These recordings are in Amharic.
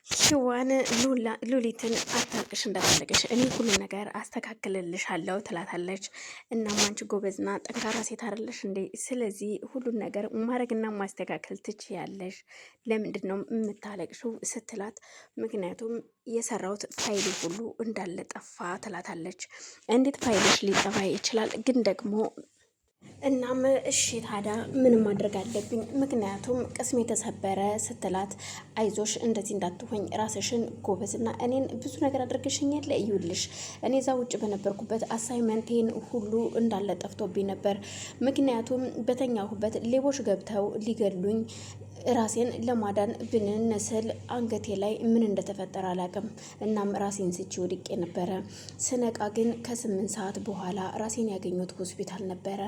ሂዋን ሉሊትን አታልቅሽ እንዳታለቅሽ እኔ ሁሉም ነገር አስተካክልልሻለሁ ትላታለች። እናም አንቺ ጎበዝና ጠንካራ ሴት አይደለሽ እንዴ? ስለዚህ ሁሉን ነገር ማድረግና ማስተካከል ትችያለሽ። ለምንድን ነው የምታለቅሽው ስትላት፣ ምክንያቱም የሰራሁት ፋይል ሁሉ እንዳለ ጠፋ ትላታለች። እንዴት ፋይልሽ ሊጠፋ ይችላል? ግን ደግሞ እናም እሺ ታዲያ ምን ማድረግ አለብኝ? ምክንያቱም ቅስሜ የተሰበረ ስትላት፣ አይዞሽ እንደዚህ እንዳትሆኝ ራስሽን ጎበዝና እኔን ብዙ ነገር አድርገሽኛል። እዩልሽ እኔ እዛ ውጭ በነበርኩበት አሳይመንቴን ሁሉ እንዳለ ጠፍቶብኝ ነበር። ምክንያቱም በተኛሁበት ሌቦች ገብተው ሊገሉኝ ራሴን ለማዳን ብንነስል አንገቴ ላይ ምን እንደተፈጠረ አላውቅም። እናም ራሴን ስቼ ወድቄ ነበረ። ስነቃ ግን ከ8 ሰዓት በኋላ ራሴን ያገኘሁት ሆስፒታል ነበረ።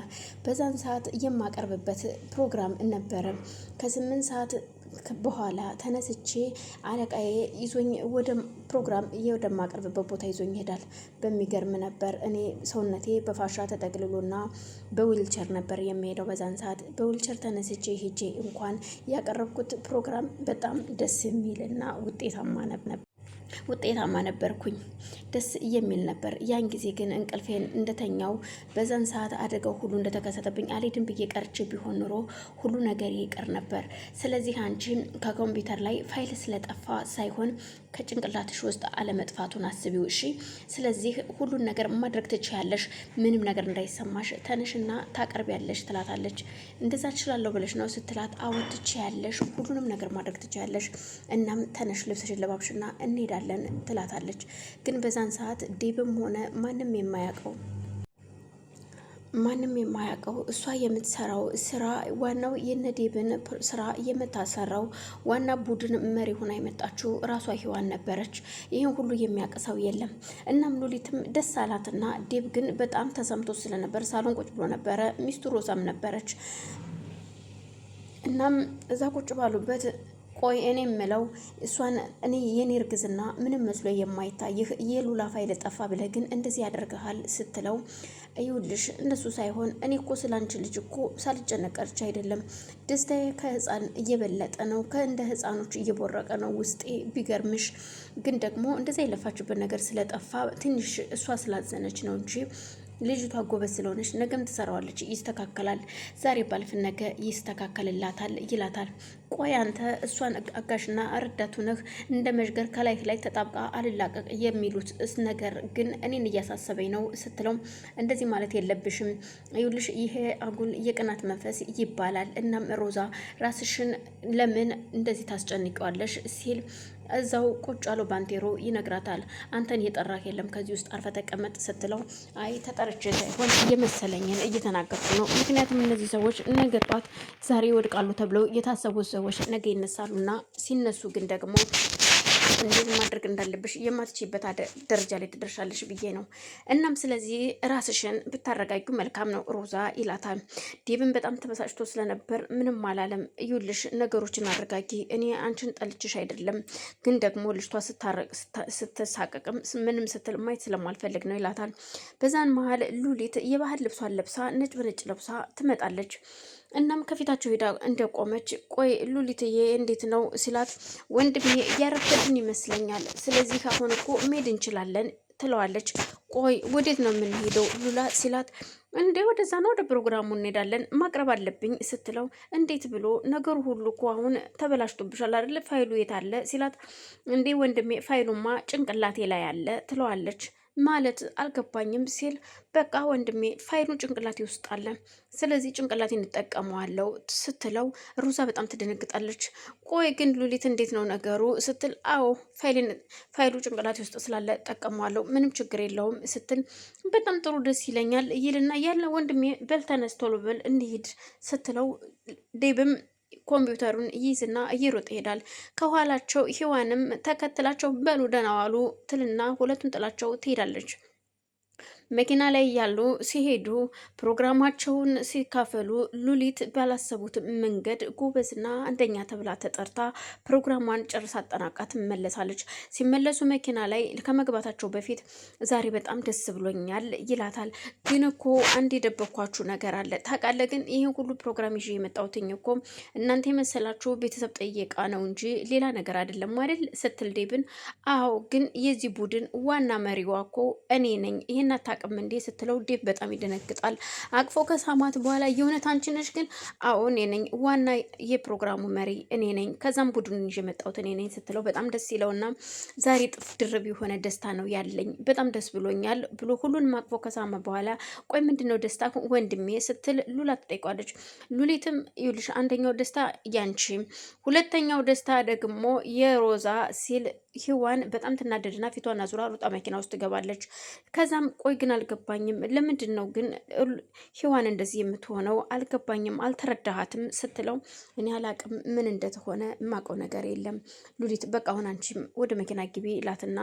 በዛን ሰዓት የማቀርብበት ፕሮግራም ነበረ። ከ8 ሰዓት በኋላ ተነስቼ አለቃዬ ይዞኝ ወደ ፕሮግራም ወደማቀርብበት ቦታ ይዞኝ ይሄዳል። በሚገርም ነበር። እኔ ሰውነቴ በፋሻ ተጠቅልሎና በዊልቸር ነበር የሚሄደው። በዛን ሰዓት በዊልቸር ተነስቼ ሄጄ እንኳን ያቀረብኩት ፕሮግራም በጣም ደስ የሚልና ውጤታማ ነበርኩኝ። ደስ የሚል ነበር። ያን ጊዜ ግን እንቅልፌን እንደተኛው በዛን ሰዓት አደጋው ሁሉ እንደተከሰተብኝ አልሄድም ብዬ ቀርቼ ቢሆን ኑሮ ሁሉ ነገር ይቀር ነበር። ስለዚህ አንቺ ከኮምፒውተር ላይ ፋይል ስለጠፋ ሳይሆን ከጭንቅላትሽ ውስጥ አለመጥፋቱን አስቢው እሺ። ስለዚህ ሁሉን ነገር ማድረግ ትችያለሽ፣ ምንም ነገር እንዳይሰማሽ ተነሽና ታቀርቢያለሽ ትላታለች። እንደዛ እችላለሁ ብለሽ ነው ስትላት፣ አዎ ትችያለሽ፣ ሁሉንም ነገር ማድረግ ትችያለሽ። እናም ተነሽ ልብስሽን ለባብሽና እንሄዳለን ትላታለች። ግን በዛን ሰዓት ዴብም ሆነ ማንም የማያውቀው እሷ የምትሰራው ስራ ዋናው የነዴብን ስራ የምታሰራው ዋና ቡድን መሪ ሆና የመጣችው ራሷ ሂዋን ነበረች። ይህን ሁሉ የሚያውቅ ሰው የለም። እናም ሉሊትም ደስ አላትና ዴብ ግን በጣም ተሰምቶ ስለነበር ሳሎን ቁጭ ብሎ ነበረ። ሚስቱ ሮዛም ነበረች። እናም እዛ ቁጭ ባሉበት ቆይ እኔ የምለው እኔ የኔ እርግዝና ምንም መስሎ የማይታይህ የሉላ ፋይል ጠፋ ብለህ ግን እንደዚህ ያደርግሃል ስትለው፣ ይኸውልሽ እንደሱ ሳይሆን እኔ እኮ ስላንቺ ልጅ እኮ ሳልጨነቅ ቀርቼ አይደለም። ደስታዬ ከህፃን እየበለጠ ነው፣ ከእንደ ህፃኖች እየቦረቀ ነው ውስጤ። ቢገርምሽ ግን ደግሞ እንደዛ የለፋችበት ነገር ስለጠፋ ትንሽ እሷ ስላዘነች ነው እንጂ ልጅቷ ጎበዝ ስለሆነች ነገም ትሰራዋለች፣ ይስተካከላል። ዛሬ ባልፍ ነገ ይስተካከልላታል ይላታል። ቆይ አንተ እሷን አጋሽና ረዳቱ ነህ፣ እንደ መዥገር ከላይ ላይ ተጣብቃ አልላቀቅ የሚሉት ነገር ግን እኔን እያሳሰበኝ ነው ስትለው፣ እንደዚህ ማለት የለብሽም ይኸውልሽ፣ ይሄ አጉል የቅናት መንፈስ ይባላል። እናም ሮዛ ራስሽን ለምን እንደዚህ ታስጨንቂዋለሽ ሲል እዛው ቁጭ ያለው ባንቴሮ ይነግራታል። አንተን እየጠራህ የለም ከዚህ ውስጥ አርፈ ተቀመጥ ስትለው፣ አይ ተጠርቼ ሳይሆን የመሰለኝን እየተናገርኩ ነው። ምክንያቱም እነዚህ ሰዎች ነገ ጧት ዛሬ ይወድቃሉ ተብለው የታሰቡት ሰዎች ነገ ይነሳሉና ሲነሱ ግን ደግሞ እንዴት ማድረግ እንዳለብሽ የማትችይበት ደረጃ ላይ ትደርሻለሽ ብዬ ነው። እናም ስለዚህ ራስሽን ብታረጋጊው መልካም ነው ሮዛ ይላታል። ዴብን በጣም ተበሳጭቶ ስለነበር ምንም አላለም። እዩልሽ ነገሮችን አረጋጊ፣ እኔ አንቺን ጠልችሽ አይደለም፣ ግን ደግሞ ልጅቷ ስትሳቀቅም ምንም ስትል ማየት ስለማልፈልግ ነው ይላታል። በዛን መሀል ሉሊት የባህል ልብሷን ለብሳ ነጭ በነጭ ለብሳ ትመጣለች። እናም ከፊታቸው ሄዳ እንደቆመች ቆይ ሉሊትዬ እንዴት ነው ሲላት፣ ወንድሜ እያረፈድን ይመስለኛል፣ ስለዚህ አሁን እኮ መሄድ እንችላለን ትለዋለች። ቆይ ወዴት ነው የምንሄደው ሉላ ሲላት፣ እንዴ ወደዛ ነው ወደ ፕሮግራሙ እንሄዳለን፣ ማቅረብ አለብኝ ስትለው፣ እንዴት ብሎ ነገሩ ሁሉ እኮ አሁን ተበላሽቶብሻል አይደል? ፋይሉ የት አለ ሲላት፣ እንዴ ወንድሜ ፋይሉማ ጭንቅላቴ ላይ አለ ትለዋለች። ማለት አልገባኝም ሲል፣ በቃ ወንድሜ ፋይሉ ጭንቅላቴ ውስጥ አለ፣ ስለዚህ ጭንቅላቴ እንጠቀመዋለው ስትለው፣ ሮዛ በጣም ትደነግጣለች። ቆይ ግን ሉሊት እንዴት ነው ነገሩ ስትል፣ አዎ ፋይሉ ጭንቅላቴ ውስጥ ስላለ ጠቀመዋለው፣ ምንም ችግር የለውም ስትል፣ በጣም ጥሩ ደስ ይለኛል ይልና ያለ ወንድሜ በል ተነስ ቶሎ በል እንሂድ ስትለው፣ ዴብም ኮምፒውተሩን ይይዝና እየሮጠ ይሄዳል። ከኋላቸው ሂዋንም ተከትላቸው በሉ ደህና ዋሉ ትልና ሁለቱን ጥላቸው ትሄዳለች። መኪና ላይ ያሉ ሲሄዱ ፕሮግራማቸውን ሲካፈሉ ሉሊት ባላሰቡት መንገድ ጎበዝና አንደኛ ተብላ ተጠርታ ፕሮግራሟን ጨርሳ አጠናቃ ትመለሳለች። ሲመለሱ መኪና ላይ ከመግባታቸው በፊት ዛሬ በጣም ደስ ብሎኛል ይላታል። ግን እኮ አንድ የደበኳችሁ ነገር አለ ታውቃለህ? ግን ይህን ሁሉ ፕሮግራም ይዤ የመጣሁትኝ እኮ እናንተ የመሰላችሁ ቤተሰብ ጠየቃ ነው እንጂ ሌላ ነገር አይደለም አይደል ስትል ዴብን አዎ፣ ግን የዚህ ቡድን ዋና መሪዋ እኮ እኔ ነኝ ይሄን አታውቅም እንዴ ስትለው ዴቭ በጣም ይደነግጣል። አቅፎ ከሳማት በኋላ የእውነት አንቺ ነሽ? ግን አዎ እኔ ነኝ ዋና የፕሮግራሙ መሪ እኔ ነኝ፣ ከዛም ቡድኑን ይዤ የመጣሁት እኔ ነኝ ስትለው በጣም ደስ ይለውና ዛሬ ጥፍ ድርብ የሆነ ደስታ ነው ያለኝ በጣም ደስ ብሎኛል ብሎ ሁሉንም አቅፎ ከሳማ በኋላ ቆይ ምንድነው ደስታ ወንድሜ ስትል ሉላ ትጠይቋለች። ሉሊትም ይኸውልሽ አንደኛው ደስታ ያንቺ፣ ሁለተኛው ደስታ ደግሞ የሮዛ ሲል ሂዋን በጣም ትናደድና ፊቷን አዙራ ሩጣ መኪና ውስጥ ትገባለች። ከዛም ቆይ ግን አልገባኝም፣ ለምንድን ነው ግን ሂዋን እንደዚህ የምትሆነው አልገባኝም፣ አልተረዳሃትም ስትለው እኔ አላቅም ምን እንደተሆነ የማውቀው ነገር የለም ሉሊት፣ በቃ አሁን አንቺም ወደ መኪና ግቢ ይላትና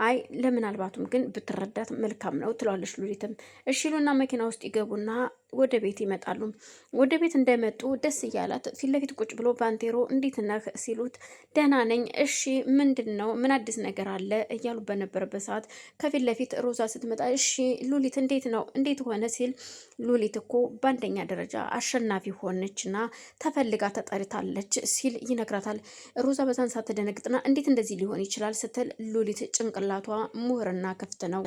አይ ለምናልባቱም ግን ብትረዳት መልካም ነው ትለዋለች። ሉሊትም እሺ ይሉና መኪና ውስጥ ይገቡና ወደ ቤት ይመጣሉ። ወደ ቤት እንደመጡ ደስ እያላት ፊት ለፊት ቁጭ ብሎ ባንቴሮ እንዴት ነህ ሲሉት ደህና ነኝ፣ እሺ ምንድን ነው ምን አዲስ ነገር አለ እያሉ በነበረበት ሰዓት ከፊት ለፊት ሮዛ ስትመጣ እሺ ሉሊት እንዴት ነው እንዴት ሆነ ሲል ሉሊት እኮ በአንደኛ ደረጃ አሸናፊ ሆነችና ተፈልጋ ተጠርታለች ሲል ይነግራታል። ሮዛ በዛን ሰዓት ተደነግጥና እንዴት እንደዚህ ሊሆን ይችላል ስትል ሉሊት ጭንቅላቷ ምሁርና ክፍት ነው።